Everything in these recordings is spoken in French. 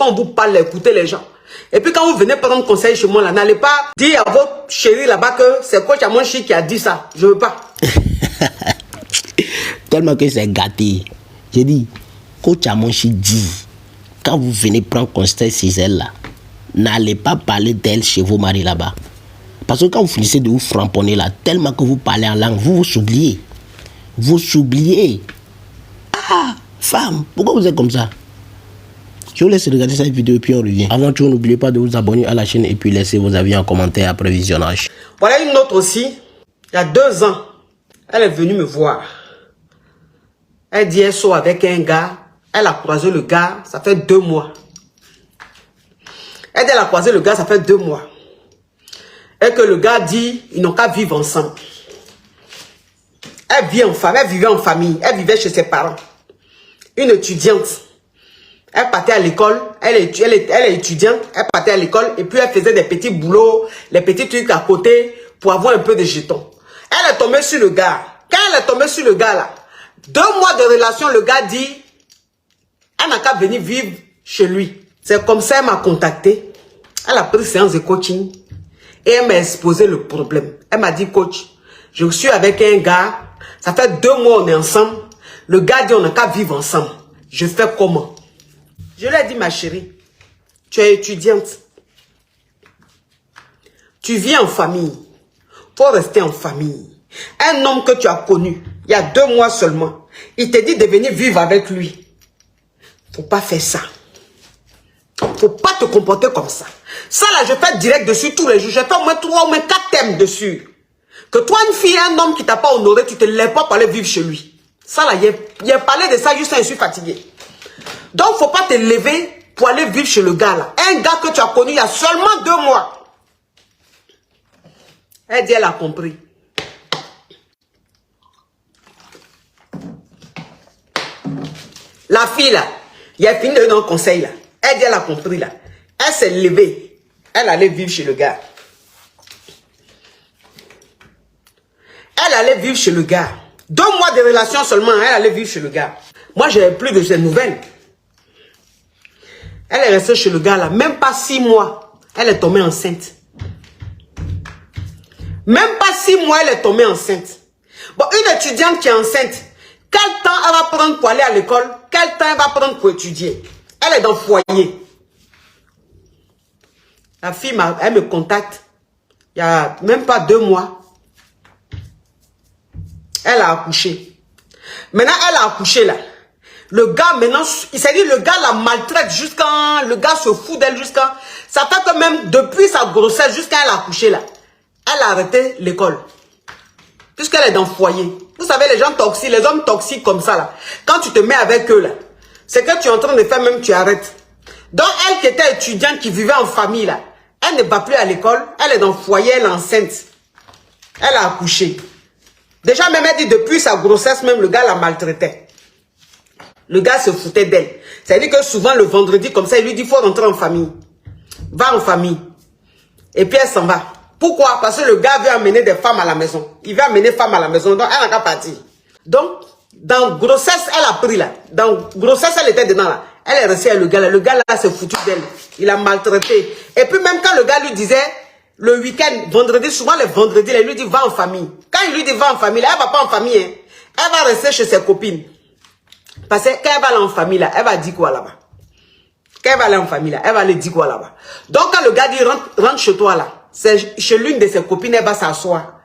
Quand on vous parle, écoutez les gens. Et puis quand vous venez prendre conseil chez moi, là, n'allez pas dire à votre chérie là-bas que c'est coach Amonchi qui a dit ça. Je veux pas. Tellement que c'est gâté. J'ai dit, coach Amonchi dit, quand vous venez prendre conseil chez elle là, n'allez pas parler d'elle chez vos maris là-bas. Parce que quand vous finissez de vous framponner là, tellement que vous parlez en langue, vous vous oubliez. Vous oubliez. Ah, femme, pourquoi vous êtes comme ça? Je vous laisse regarder cette vidéo et puis on revient. Avant tout, n'oubliez pas de vous abonner à la chaîne et puis laisser vos avis en commentaire après visionnage. Voilà une autre aussi. Il y a 2 ans, elle est venue me voir. Elle dit elle sort avec un gars. Elle a croisé le gars, ça fait 2 mois. Elle dit elle a croisé le gars, ça fait 2 mois. Et que le gars dit, ils n'ont qu'à vivre ensemble. Elle vit en famille, elle vivait en famille, elle vivait chez ses parents. Une étudiante. Elle partait à l'école, elle est étudiante, elle partait à l'école et puis elle faisait des petits boulots, les petits trucs à côté pour avoir un peu de jetons. Elle est tombée sur le gars. Quand elle est tombée sur le gars là, 2 mois de relation, le gars dit, elle n'a qu'à venir vivre chez lui. C'est comme ça qu'elle m'a contacté. Elle a pris séance de coaching et elle m'a exposé le problème. Elle m'a dit, coach, je suis avec un gars, ça fait 2 mois on est ensemble. Le gars dit, on n'a qu'à vivre ensemble. Je fais comment? Je lui ai dit, ma chérie, tu es étudiante. Tu vis en famille. Il faut rester en famille. Un homme que tu as connu, il y a 2 mois seulement, il te dit de venir vivre avec lui. Il ne faut pas faire ça. Il ne faut pas te comporter comme ça. Ça là, je fais direct dessus tous les jours. Je fais au moins 3 ou moins 4 thèmes dessus. Que toi, une fille, un homme qui t'a pas honoré, tu ne te lèves pas pour aller vivre chez lui. Ça là, il a parlé de ça, juste je suis fatigué. Donc, il ne faut pas te lever pour aller vivre chez le gars là. Un gars que tu as connu il y a seulement 2 mois. Elle dit, elle a compris. La fille là, il a fini de donner un conseil là. Elle dit, elle a compris là. Elle s'est levée. Elle allait vivre chez le gars. Elle allait vivre chez le gars. 2 mois de relation seulement, elle allait vivre chez le gars. Moi, je n'avais plus de ces nouvelles. Elle est restée chez le gars là, même pas 6 mois. Elle est tombée enceinte. Même pas 6 mois, elle est tombée enceinte. Bon, une étudiante qui est enceinte, quel temps elle va prendre pour aller à l'école? Quel temps elle va prendre pour étudier? Elle est dans le foyer. La fille, elle me contacte. Il n'y a même pas 2 mois. Elle a accouché. Maintenant, elle a accouché là. Le gars, maintenant, il s'est dit, le gars la maltraite jusqu'à... Le gars se fout d'elle jusqu'à... Ça fait que même depuis sa grossesse, jusqu'à elle a accouché là, elle a arrêté l'école. Puisqu'elle est dans le foyer. Vous savez, les gens toxiques, les hommes toxiques comme ça là, quand tu te mets avec eux là, c'est que tu es en train de faire, même tu arrêtes. Donc, elle qui était étudiante, qui vivait en famille là, elle ne va plus à l'école, elle est dans le foyer, elle est enceinte. Elle a accouché. Déjà, même elle dit, depuis sa grossesse, même le gars la maltraitait. Le gars se foutait d'elle. C'est-à-dire que souvent, le vendredi, comme ça, il lui dit, il faut rentrer en famille. Va en famille. Et puis, elle s'en va. Pourquoi? Parce que le gars veut amener des femmes à la maison. Il veut amener femmes à la maison, donc elle n'a qu'à partir. Donc, dans grossesse, elle a pris là. Dans grossesse, elle était dedans là. Elle est restée avec le gars là. Le gars là s'est foutu d'elle. Il a maltraité. Et puis, même quand le gars lui disait, le week-end, vendredi, souvent les vendredis, il lui dit, va en famille. Quand il lui dit, va en famille, là, elle ne va pas en famille. Hein. Elle va rester chez ses copines. Parce que quand elle va aller en famille, là, elle va dire quoi là-bas? Quand elle va aller en famille, là, elle va aller dire quoi là-bas? Donc, quand le gars dit, rentre chez toi, là, c'est chez l'une de ses copines, elle va s'asseoir.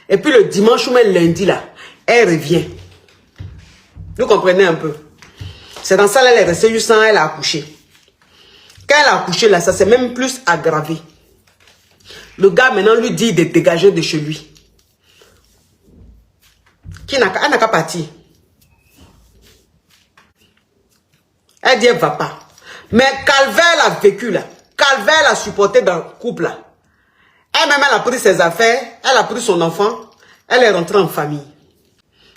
Et puis, le dimanche ou même lundi, là, elle revient. Vous comprenez un peu? C'est dans ça, là, elle est restée juste sans, elle a accouché. Quand elle a accouché, là, ça s'est même plus aggravé. Le gars, maintenant, lui dit de dégager de chez lui. Elle n'a qu'à partir. Elle dit, elle ne va pas. Mais Calvaire, elle a vécu là. Calvaire, elle a supporté dans le couple là. Elle-même, elle a pris ses affaires, elle a pris son enfant, elle est rentrée en famille.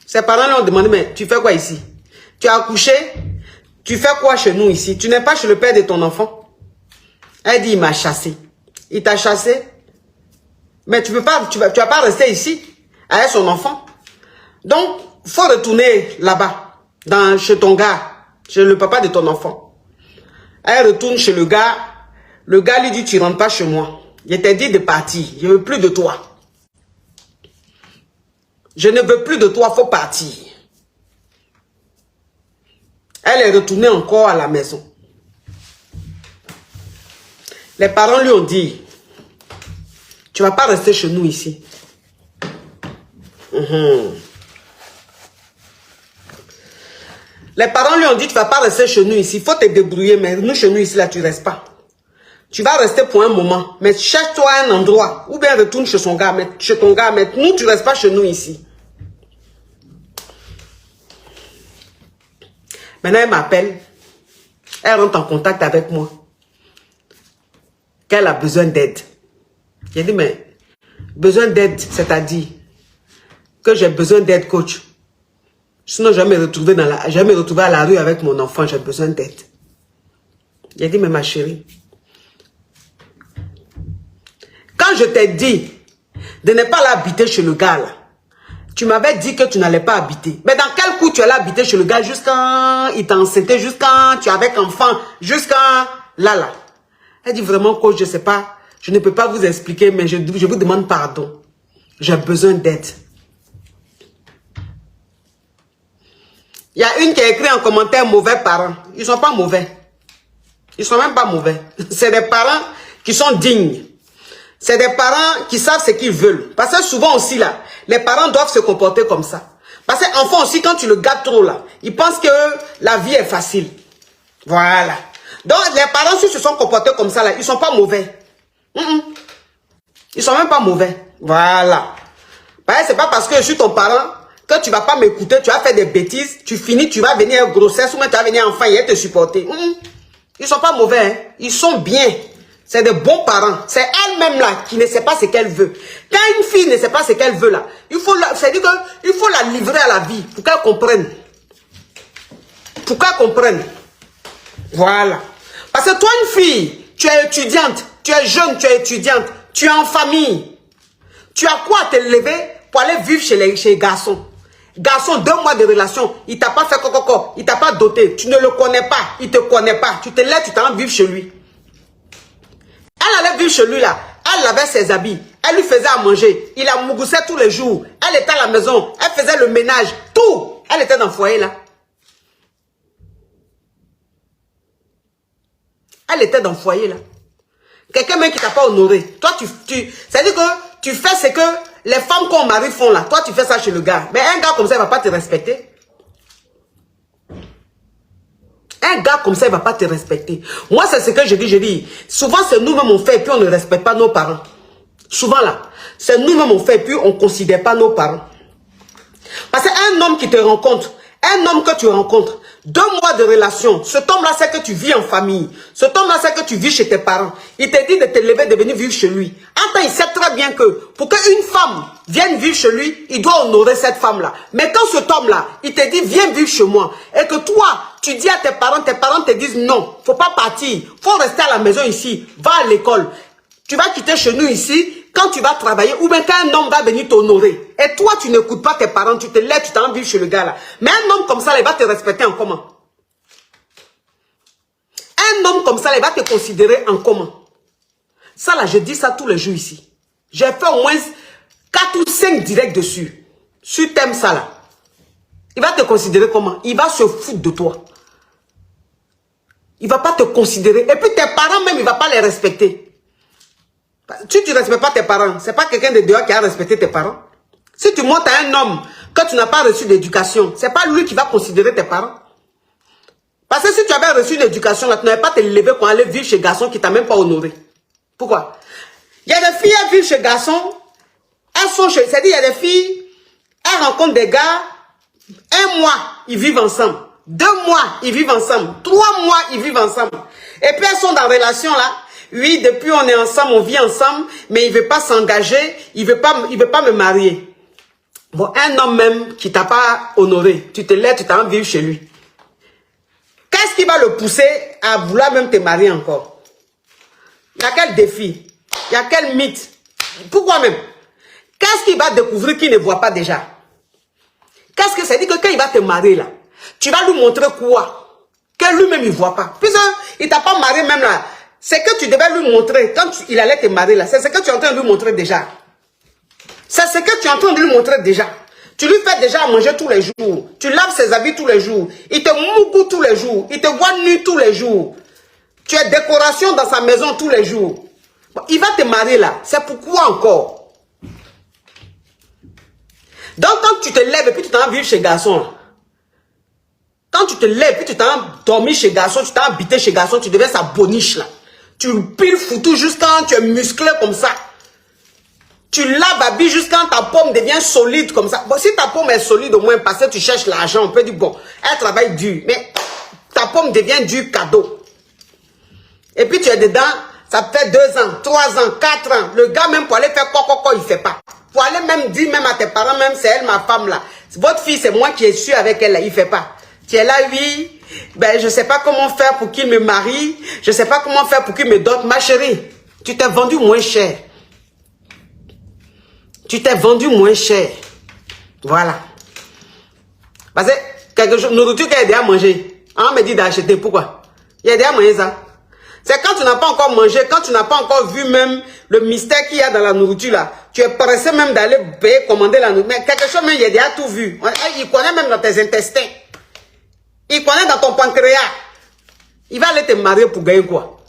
Ses parents lui ont demandé, mais tu fais quoi ici? Tu as accouché? Tu fais quoi chez nous ici? Tu n'es pas chez le père de ton enfant? Elle dit, il m'a chassé. Il t'a chassé? Mais tu vas pas rester ici avec son enfant. Donc, il faut retourner là-bas, chez ton gars, chez le papa de ton enfant. Elle retourne chez le gars lui dit, tu rentres pas chez moi. Je t'ai dit de partir, je ne veux plus de toi. Je ne veux plus de toi, il faut partir. Elle est retournée encore à la maison. Les parents lui ont dit, tu ne vas pas rester chez nous ici. Les parents lui ont dit, tu ne vas pas rester chez nous ici. Il faut te débrouiller, mais nous, chez nous ici, là, tu ne restes pas. Tu vas rester pour un moment, mais cherche-toi un endroit, ou bien retourne chez son gars, mais chez ton gars, mais nous, tu ne restes pas chez nous ici. Maintenant, elle m'appelle. Elle rentre en contact avec moi. Qu'elle a besoin d'aide. J'ai dit, mais besoin d'aide, c'est-à-dire que j'ai besoin d'aide, coach. Sinon, je vais me retrouver à la rue avec mon enfant, j'ai besoin d'aide. J'ai dit, mais ma chérie, quand je t'ai dit de ne pas l'habiter chez le gars là, tu m'avais dit que tu n'allais pas habiter. Mais dans quel coup tu allais habiter chez le gars jusqu'à il t'a enceinté, jusqu'à tu es avec enfant, jusqu'à là. Elle dit vraiment, coach, je ne sais pas, je ne peux pas vous expliquer, mais je vous demande pardon. J'ai besoin d'aide. Il y a une qui a écrit en commentaire, mauvais parents. Ils ne sont pas mauvais. Ils ne sont même pas mauvais. C'est des parents qui sont dignes. C'est des parents qui savent ce qu'ils veulent. Parce que souvent aussi là, les parents doivent se comporter comme ça. Parce que l'enfant aussi, quand tu le gâtes trop là, il pense que la vie est facile. Voilà. Donc les parents, s'ils se sont comportés comme ça là, ils ne sont pas mauvais. Ils ne sont même pas mauvais. Voilà. C'est pas parce que je suis ton parent que tu ne vas pas m'écouter, tu vas faire des bêtises, tu finis, tu vas venir grossesse ou même tu vas venir enfant et te supporter. Ils ne sont pas mauvais, hein. Ils sont bien. C'est des bons parents. C'est elle-même là qui ne sait pas ce qu'elle veut. Quand une fille ne sait pas ce qu'elle veut là, c'est-à-dire qu'il faut la livrer à la vie pour qu'elle comprenne. Pour qu'elle comprenne. Voilà. Parce que toi, une fille, tu es étudiante, tu es jeune, tu es étudiante, tu es en famille. Tu as quoi à te lever pour aller vivre chez les garçons? Garçon, 2 mois de relation, il t'a pas fait coco, il t'a pas doté, tu ne le connais pas, il te connaît pas, tu te lèves, tu t'en vivre chez lui. Elle allait vivre chez lui là, elle lavait ses habits, elle lui faisait à manger, il la mougoussait tous les jours, elle était à la maison, elle faisait le ménage, tout, elle était dans le foyer là. Elle était dans le foyer là. Quelqu'un même qui t'a pas honoré, toi c'est-à-dire que tu fais ce que les femmes qu'on marie font là, toi tu fais ça chez le gars, mais un gars comme ça il va pas te respecter. Un gars comme ça, il ne va pas te respecter. Moi, c'est ce que je dis. Souvent, c'est nous-mêmes on fait et puis on ne respecte pas nos parents. Souvent là, c'est nous-mêmes on fait et puis on ne considère pas nos parents. Parce qu'un homme qui te rencontre, un homme que tu rencontres, 2 mois de relation, cet homme-là, c'est que tu vis en famille. Cet homme-là, c'est que tu vis chez tes parents. Il te dit de te lever, de venir vivre chez lui. Enfin, il sait très bien que pour qu'une femme vienne vivre chez lui, il doit honorer cette femme-là. Mais quand cet homme-là, il te dit, viens vivre chez moi, et que toi, tu dis à tes parents te disent non, faut pas partir, faut rester à la maison ici, va à l'école. Tu vas quitter chez nous ici, quand tu vas travailler, ou bien quand un homme va venir t'honorer. Et toi, tu n'écoutes pas tes parents, tu te lèves, tu t'en vivre chez le gars là. Mais un homme comme ça, là, il va te respecter en comment? Un homme comme ça, là, il va te considérer en comment? Ça là, je dis ça tous les jours ici. J'ai fait au moins 4 ou 5 directs dessus. Si tu aimes ça là, il va te considérer comment? Il va se foutre de toi. Il ne va pas te considérer. Et puis tes parents même, il ne va pas les respecter. Si tu ne respectes pas tes parents, ce n'est pas quelqu'un de dehors qui a respecté tes parents. Si tu montes à un homme que tu n'as pas reçu d'éducation, ce n'est pas lui qui va considérer tes parents. Parce que si tu avais reçu l'éducation, tu n'avais pas te lever pour aller vivre chez garçon qui ne t'a même pas honoré. Pourquoi? Il y a des filles qui vivent chez garçon, elles sont chez... C'est-à-dire, il y a des filles, elles rencontrent des gars, 1 mois, ils vivent ensemble. 2 mois, ils vivent ensemble. 3 mois, ils vivent ensemble. Et puis elles sont dans relation là. Oui, depuis on est ensemble, on vit ensemble, mais il ne veut pas s'engager, il veut pas me marier. Bon, un homme même qui t'a pas honoré, tu te lèves, tu t'en vivre chez lui. Qu'est-ce qui va le pousser à vouloir même te marier encore? Il y a quel défi? Il y a quel mythe? Pourquoi même? Qu'est-ce qu'il va découvrir qu'il ne voit pas déjà? Qu'est-ce que ça dit que quand il va te marier là, tu vas lui montrer quoi? Que lui-même il ne voit pas. Puis il t'a pas marié même là. C'est que tu devais lui montrer, quand il allait te marier là, c'est ce que tu es en train de lui montrer déjà. C'est ce que tu es en train de lui montrer déjà. Tu lui fais déjà à manger tous les jours. Tu laves ses habits tous les jours. Il te mougou tous les jours. Il te voit nu tous les jours. Tu es décoration dans sa maison tous les jours. Bon, il va te marier là. C'est pourquoi encore? Donc quand tu te lèves et puis tu t'en vas vivre chez garçon là. Quand tu te lèves et puis tu t'en vas dormir chez garçon, tu t'en habité chez garçon, tu deviens sa boniche là. Tu piles foutu jusqu'à quand tu es musclé comme ça. Tu laves habits jusqu'à quand ta pomme devient solide comme ça. Bon, si ta pomme est solide au moins parce que tu cherches l'argent, on peut dire bon, elle travaille dur. Mais ta pomme devient dur cadeau. Et puis tu es dedans, ça fait 2 ans, 3 ans, 4 ans. Le gars même pour aller faire quoi, il ne fait pas. Pour aller même dire même à tes parents, même c'est elle ma femme là. Votre fille, c'est moi qui suis avec elle là, il ne fait pas. Tu es là, oui, ben je ne sais pas comment faire pour qu'il me marie. Je ne sais pas comment faire pour qu'il me donne. Ma chérie, tu t'es vendu moins cher. Tu t'es vendu moins cher. Voilà. Parce que quelque chose, nourriture qu'il y a déjà à manger. On me dit d'acheter. Pourquoi? Il y a déjà à manger ça. C'est quand tu n'as pas encore mangé, quand tu n'as pas encore vu même le mystère qu'il y a dans la nourriture là. Tu es pressé même d'aller payer, commander la nourriture. Mais quelque chose même, il y a déjà tout vu. Il connaît même dans tes intestins. Il connaît dans ton pancréas. Il va aller te marier pour gagner quoi?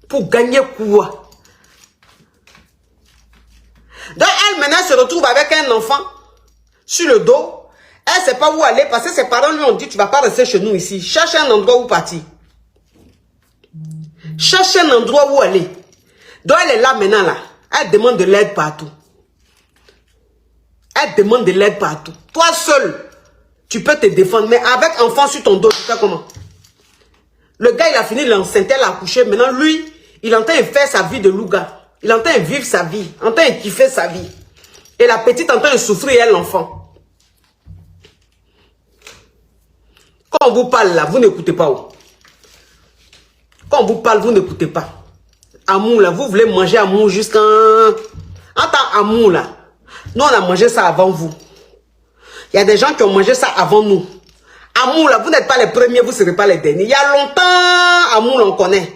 Pour gagner quoi? Donc elle maintenant se retrouve avec un enfant sur le dos. Elle ne sait pas où aller parce que ses parents lui ont dit tu ne vas pas rester chez nous ici. Cherche un endroit où partir. Cherche un endroit où aller. Donc elle est là maintenant là. Elle demande de l'aide partout. Elle demande de l'aide partout. Toi seul, tu peux te défendre. Mais avec enfant sur ton dos, tu fais comment? Le gars il a fini l'enceinte, elle a accouché. Maintenant lui, il est en train de faire sa vie de loup-gars. Il est en train de vivre sa vie, en train de kiffer sa vie. Et la petite en train de souffrir, elle, l'enfant. Quand on vous parle là, vous n'écoutez pas. Oh. Quand on vous parle, vous n'écoutez pas. Amour là, vous voulez manger amour jusqu'à... En tant amour là, nous on a mangé ça avant vous. Il y a des gens qui ont mangé ça avant nous. Amour là, vous n'êtes pas les premiers, vous ne serez pas les derniers. Il y a longtemps, amour on connaît.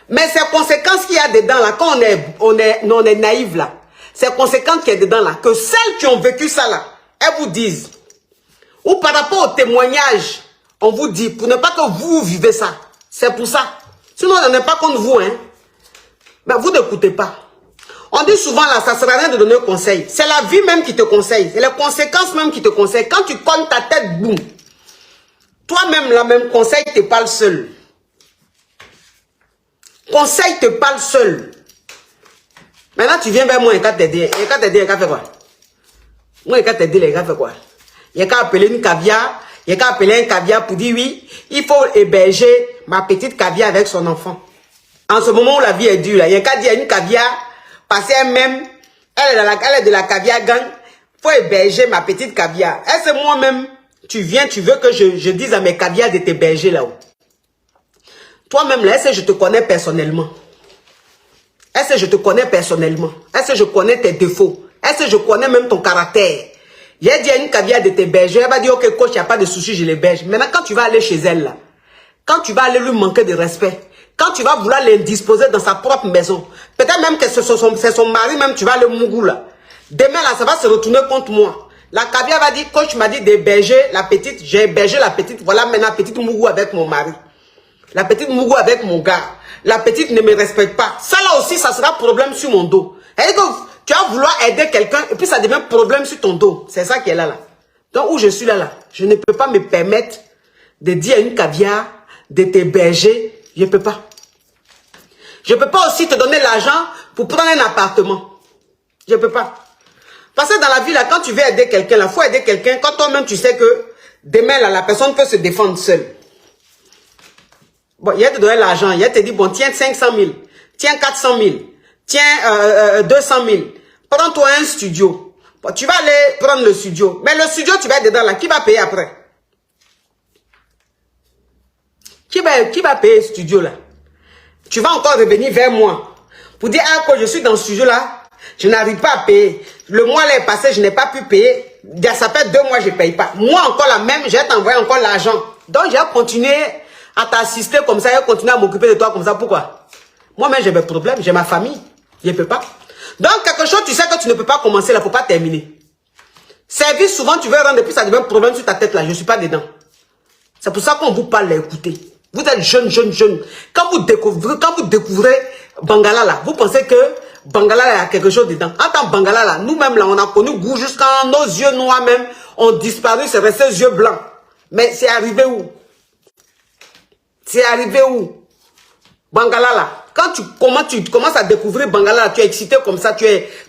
Mais ces conséquences qu'il y a dedans là, quand on est naïf là, ces conséquences qu'il y a dedans là, que celles qui ont vécu ça là, elles vous disent. Ou par rapport au témoignage, on vous dit, pour ne pas que vous vivez ça. C'est pour ça. Sinon, on n'est pas contre vous, hein. Mais vous n'écoutez pas. On dit souvent là, ça ne sert à rien de donner un conseil. C'est la vie même qui te conseille. C'est les conséquences même qui te conseillent. Quand tu cognes ta tête, boum. Toi-même, la même conseil te parle seul. Conseil te parle seul. Maintenant, tu viens vers moi et quand t'aider. Et quand t'aider, il fait quoi? Moi, et quand t'aider, les gars, fait quoi? Il y a qu'à appeler une caviar. Il y a qu'à appeler un caviar pour dire oui, il faut héberger ma petite caviar avec son enfant. En ce moment où la vie est dure, il y a qu'à dire à une caviar, parce qu'elle-même, elle est de la caviar gang, il faut héberger ma petite caviar. Est-ce que moi-même, tu viens, tu veux que je dise à mes caviars de t'héberger là-haut? Toi-même, là, est-ce que je te connais personnellement? Est-ce que je te connais personnellement? Est-ce que je connais tes défauts? Est-ce que je connais même ton caractère? J'ai dit à une caviar de t'héberger, elle va dire, ok, coach, il n'y a pas de souci, je l'héberge. Maintenant, quand tu vas aller chez elle, là, quand tu vas aller lui manquer de respect, quand tu vas vouloir l'indisposer dans sa propre maison, peut-être même que c'est son mari, même tu vas le mougou, là. Demain, là, ça va se retourner contre moi. La caviar va dire, coach m'a dit d'héberger la petite, j'ai hébergé la petite, voilà maintenant, petite mougou avec mon mari. La petite mougou avec mon gars. La petite ne me respecte pas. Ça là aussi, ça sera problème sur mon dos. Et que tu vas vouloir aider quelqu'un et puis ça devient problème sur ton dos. C'est ça qui est là, là. Donc où je suis là, là, je ne peux pas me permettre de dire à une caviar de t'héberger. Je ne peux pas. Je ne peux pas aussi te donner l'argent pour prendre un appartement. Je ne peux pas. Parce que dans la vie, là, quand tu veux aider quelqu'un, il faut aider quelqu'un quand toi-même tu sais que demain, là, la personne peut se défendre seule. Bon, il a te donné l'argent, il a te dit, bon, tiens 500 000, tiens 400 000, tiens 200 000, prends-toi un studio. Bon, tu vas aller prendre le studio, mais le studio, tu vas être dedans là, qui va payer après? Qui va payer le studio là? Tu vas encore revenir vers moi pour dire, ah, quand je suis dans le studio là, je n'arrive pas à payer. Le mois là est passé, je n'ai pas pu payer. Ça fait 2 mois, je ne paye pas. Moi encore la même, je vais t'envoyer encore l'argent. Donc, j'ai continué à t'assister comme ça et continuer à m'occuper de toi comme ça. Pourquoi? Moi-même, j'ai mes problèmes, j'ai ma famille. Je ne peux pas. Donc, quelque chose, tu sais que tu ne peux pas commencer là, il ne faut pas terminer. Service, souvent, tu veux rendre, et puis ça devient un problème sur ta tête là. Je ne suis pas dedans. C'est pour ça qu'on vous parle, écoutez. Vous êtes jeune. Quand vous découvrez Bangala là, vous pensez que Bangala là, il y a quelque chose dedans. En tant que Bangala là, nous-mêmes là, on a connu goût jusqu'à nos yeux noirs même ont disparu, c'est resté yeux blancs. Mais c'est arrivé où? C'est arrivé où? Bangala là. Quand tu commences à découvrir Bangala là, tu es excité comme ça,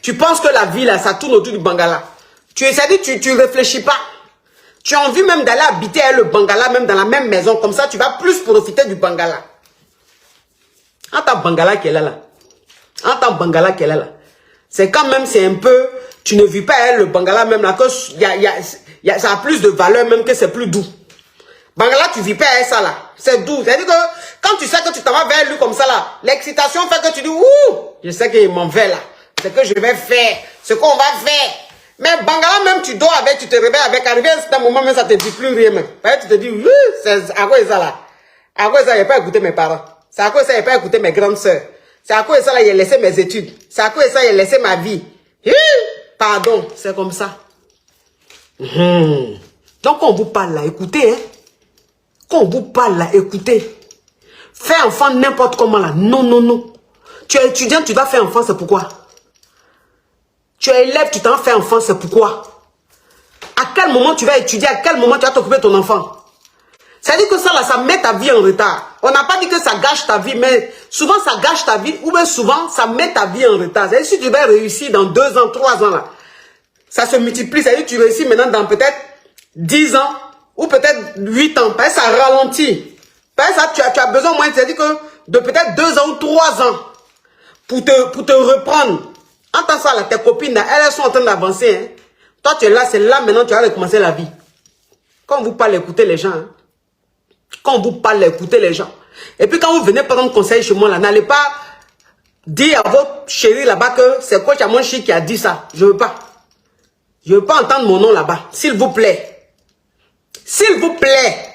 tu penses que la vie là, ça tourne autour du Bangala. Tu réfléchis pas. Tu as envie même d'aller habiter avec le Bangala, même dans la même maison. Comme ça, tu vas plus profiter du Bangala. En tant que Bangala qu'elle est là. En tant que Bangala qu'elle est là. C'est quand même, c'est un peu... Tu ne vis pas avec le Bangala même là. Que ça a plus de valeur même que c'est plus doux. Bangala, tu ne vis pas avec ça là. C'est doux. C'est-à-dire que quand tu sais que tu t'en vas vers lui comme ça là, l'excitation fait que tu dis, ouh, je sais qu'il m'en fait là. C'est que je vais faire. Ce qu'on va faire. Mais Bangala, même tu dors avec, tu te réveilles avec, arrivé à un moment, même ça ne te dit plus rien même. Tu te dis, oui, c'est à quoi ça là? À quoi ça, il n'a pas écouté mes parents? C'est à quoi ça, il n'a pas écouté mes grandes sœurs? C'est à quoi ça, là, il a laissé mes études? C'est à quoi ça, il a laissé ma vie? Pardon, c'est comme ça. Donc, quand on vous parle là, écoutez, hein. Quand on vous parle là, écoutez. Faire enfant n'importe comment là. Non. Tu es étudiant, tu dois faire enfant, c'est pourquoi? Tu es élève, tu t'en fais enfant, c'est pourquoi? À quel moment tu vas étudier? À quel moment tu vas t'occuper de ton enfant? C'est-à-dire que ça, là, ça met ta vie en retard. On n'a pas dit que ça gâche ta vie, mais souvent, ça gâche ta vie, ou bien souvent, ça met ta vie en retard. C'est-à-dire si tu vas réussir dans 2 ans, 3 ans, là, ça se multiplie. C'est-à-dire que tu réussis maintenant dans peut-être 10 ans, ou peut-être 8 ans. Parce que ça ralentit. Parce que ça, tu as besoin, moins, c'est-à-dire que de peut-être 2 ans ou 3 ans pour te reprendre. Entends ça là, tes copines là, elles sont en train d'avancer. Hein. Toi tu es là, c'est là maintenant tu vas recommencer la vie. Quand vous parlez, écoutez les gens. Hein. Quand vous parlez, écoutez les gens. Et puis quand vous venez prendre conseil chez moi là, n'allez pas dire à votre chérie là-bas que c'est Coach Amonchi qui a dit ça. Je veux pas. Je veux pas entendre mon nom là-bas. S'il vous plaît. S'il vous plaît.